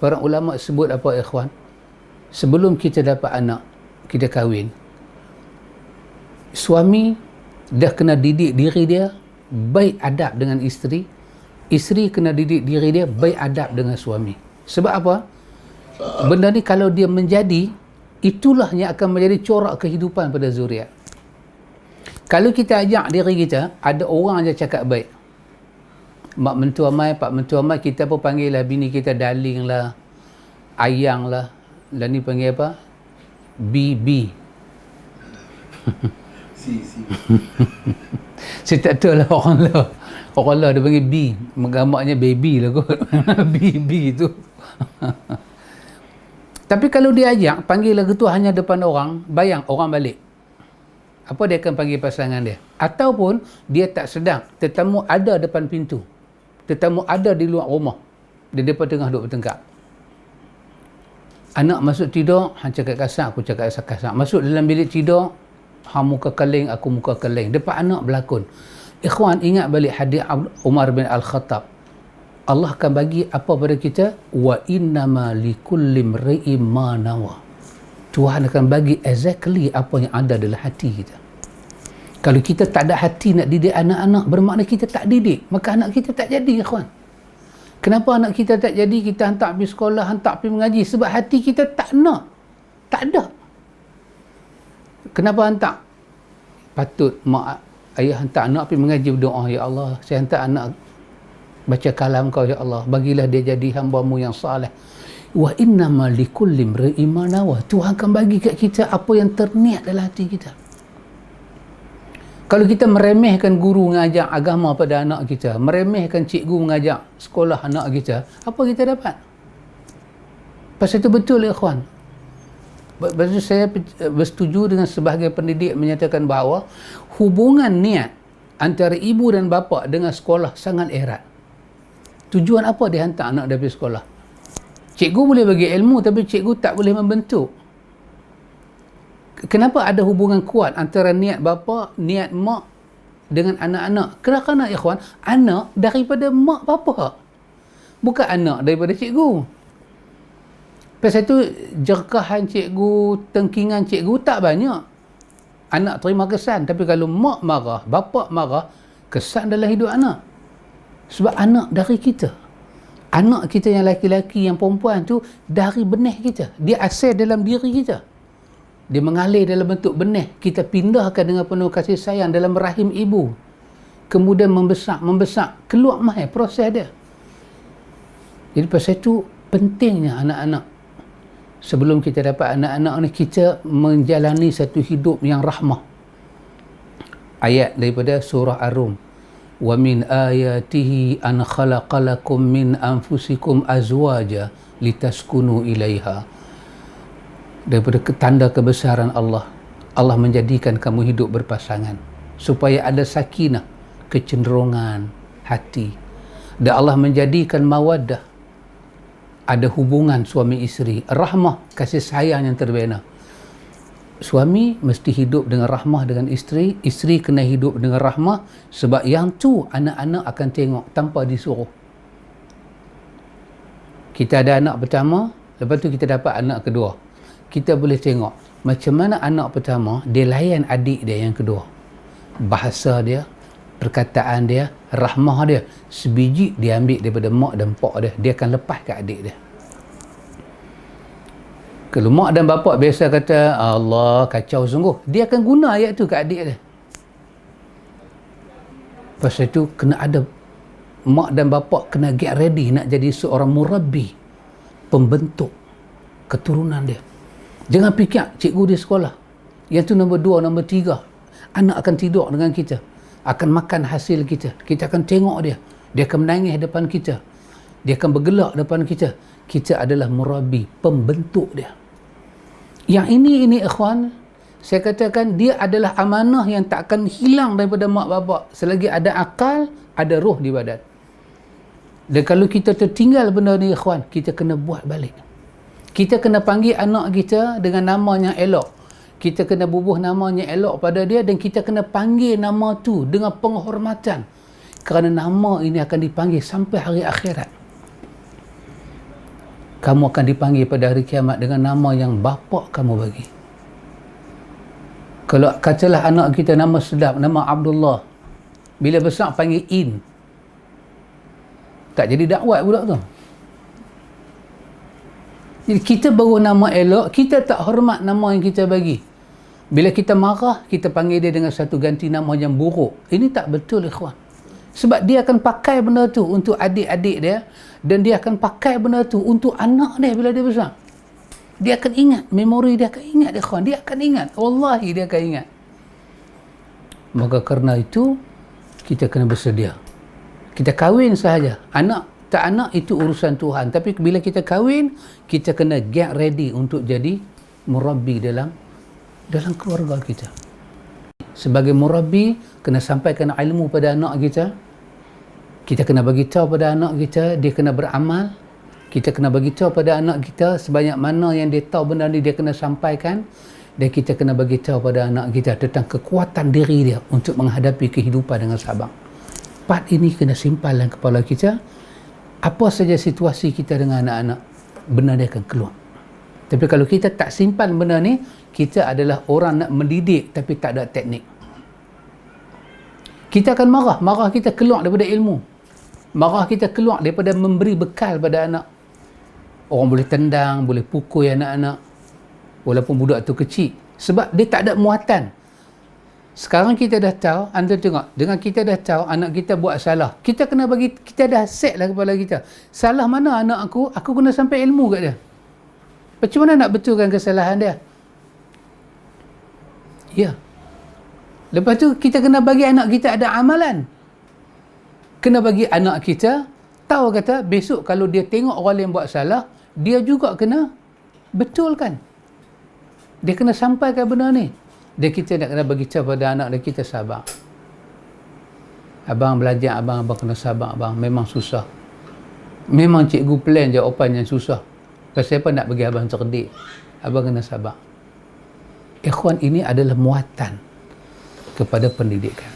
Para ulama sebut apa ikhwan? Sebelum kita dapat anak, kita kahwin, suami dah kena didik diri dia baik adab dengan isteri, isteri kena didik diri dia baik adab dengan suami. Sebab apa? Benda ni kalau dia menjadi, itulah yang akan menjadi corak kehidupan pada zuriat. Kalau kita ajak diri kita, ada orang je cakap baik, mak mentua mai, pak mentua mai, kita pun panggil lah bini kita darling lah, ayang lah, dan ni panggil apa? BB. Si. Saya tak tahu lah orang lah dia panggil B, menggambarnya baby lah kot. BB tu. Tapi kalau dia ajak, panggil lagu tu hanya depan orang, bayang orang balik, apa dia akan panggil pasangan dia? Ataupun dia tak sedang, tetamu ada depan pintu, tetamu ada di luar rumah, dia depan tengah duduk bertengkar. Anak masuk tidur, hang cakap kasar, aku cakap kasar. Masuk dalam bilik tidur, hang muka keling, aku muka keling. Depan anak berlakon. Ikhwan, ingat balik hadis Umar bin Al-Khattab. Allah akan bagi apa pada kita? Wa innama likulli imri'in ma nawa. Tuhan akan bagi exactly apa yang ada dalam hati kita. Kalau kita tak ada hati nak didik anak-anak, bermakna kita tak didik, maka anak kita tak jadi, ikhwan. Kenapa anak kita tak jadi? Kita hantar pergi sekolah, hantar pergi mengaji, sebab hati kita tak nak, tak ada. Kenapa hantar? Patut mak ayah hantar anak pergi mengaji, berdoa, ya Allah, saya hantar anak baca kalam kau, ya Allah, bagilah dia jadi hamba-Mu yang saleh. Wa innama likulli imri'in ma nawa. Tuhan akan bagi kat kita apa yang terniat dalam hati kita. Kalau kita meremehkan guru mengajar agama pada anak kita, meremehkan cikgu mengajar sekolah anak kita, apa kita dapat? Pasal itu betul, ikhwan. Pasal saya bersetuju dengan sebahagian pendidik menyatakan bahawa hubungan niat antara ibu dan bapa dengan sekolah sangat erat. Tujuan apa dia hantar anak dia pergi sekolah? Cikgu boleh bagi ilmu, tapi cikgu tak boleh membentuk. Kenapa ada hubungan kuat antara niat bapa, niat mak dengan anak-anak? Kerana ikhwan, anak daripada mak bapa, bukan anak daripada cikgu. Pasal itu jerkahan cikgu, tengkingan cikgu tak banyak. Anak terima kesan, tapi kalau mak marah, bapa marah, kesan dalam hidup anak. Sebab anak dari kita. Anak kita yang laki-laki, yang perempuan tu dari benih kita. Dia asal dalam diri kita. Dia mengalir dalam bentuk benih. Kita pindahkan dengan penuh kasih sayang dalam rahim ibu. Kemudian membesar, keluar mahal proses dia. Jadi pasal itu pentingnya anak-anak. Sebelum kita dapat anak-anak ni, kita menjalani satu hidup yang rahmah. Ayat daripada surah Ar-Rum. Wa min ayatihi an khalaqalakum min anfusikum azwaja litaskunu ilaiha. Daripada tanda kebesaran Allah, Allah menjadikan kamu hidup berpasangan supaya ada sakinah, kecenderungan hati. Dan Allah menjadikan mawaddah, ada hubungan suami isteri, rahmah, kasih sayang yang terbina. Suami mesti hidup dengan rahmah dengan isteri, isteri kena hidup dengan rahmah, sebab yang tu anak-anak akan tengok tanpa disuruh. Kita ada anak pertama, lepas tu kita dapat anak kedua. Kita boleh tengok macam mana anak pertama dia layan adik dia yang kedua. Bahasa dia, perkataan dia, rahmah dia, sebiji dia ambil daripada mak dan pak dia, dia akan lepas ke adik dia. Kalau mak dan bapa biasa kata, Allah kacau sungguh, dia akan guna ayat tu ke adik dia. Pasal itu kena ada, mak dan bapa kena get ready nak jadi seorang murabbi, pembentuk keturunan dia. Jangan fikir cikgu di sekolah, yang tu nombor 2, nombor 3, anak akan tidur dengan kita, akan makan hasil kita, kita akan tengok dia, dia akan menangis depan kita, dia akan bergelak depan kita. Kita adalah murabbi, pembentuk dia. Yang ini ikhwan, saya katakan dia adalah amanah yang tak akan hilang daripada mak bapak selagi ada akal, ada roh di badan. Dan kalau kita tertinggal benda ni ikhwan, kita kena buat balik. Kita kena panggil anak kita dengan nama yang elok. Kita kena bubuh nama yang elok pada dia, dan kita kena panggil nama tu dengan penghormatan. Kerana nama ini akan dipanggil sampai hari akhirat. kamu akan dipanggil pada hari kiamat dengan nama yang bapa kamu bagi. Kalau katalah anak kita nama sedap, nama Abdullah, bila besar panggil In, tak jadi dakwat pula tu. Jadi kita baru nama elok, kita tak hormat nama yang kita bagi. Bila kita marah, kita panggil dia dengan satu ganti nama yang buruk. Ini tak betul, ikhwan. Sebab dia akan pakai benda tu untuk adik-adik dia, dan dia akan pakai benda tu untuk anak dia bila dia besar. Dia akan ingat, memori dia akan ingat, ikhwan. Dia akan ingat, wallahi dia akan ingat. Maka kerana itu, kita kena bersedia. Kita kahwin sahaja. Anak tak anak itu urusan Tuhan, tapi bila kita kahwin, kita kena get ready untuk jadi murabbi dalam keluarga kita. Sebagai murabbi, kena sampaikan ilmu pada anak kita. Kita kena bagi tahu pada anak kita, dia kena beramal. Kita kena bagi tahu pada anak kita sebanyak mana yang dia tahu benda ni, dia kena sampaikan. Dan kita kena bagi tahu pada anak kita tentang kekuatan diri dia untuk menghadapi kehidupan dengan sabar. Part ini kena simpan dalam kepala kita. Apa saja situasi kita dengan anak-anak, benda dia akan keluar. Tapi kalau kita tak simpan benda ni, kita adalah orang nak mendidik tapi tak ada teknik. Kita akan marah. Marah kita keluar daripada ilmu. Marah kita keluar daripada memberi bekal pada anak. Orang boleh tendang, boleh pukul anak-anak, walaupun budak tu kecil. Sebab dia tak ada muatan. Sekarang kita dah tahu, anda tengok, dengan kita dah tahu anak kita buat salah, kita kena bagi, kita dah set lah kepala kita. Salah mana anak aku kena sampai ilmu kat dia. Macam mana nak betulkan kesalahan dia? Ya. Lepas tu, kita kena bagi anak kita ada amalan. Kena bagi anak kita tahu kata, besok kalau dia tengok orang lain buat salah, dia juga kena betulkan. Dia kena sampaikan benda ni. Dan kita nak kena bagi tahu pada anak dan kita sabar. Abang belajar, abang kena sabar, abang. Memang susah. Memang cikgu plan jawapan yang susah. Pasal apa nak bagi abang cerdik? Abang kena sabar. Ikhwan, ini adalah muatan kepada pendidikan.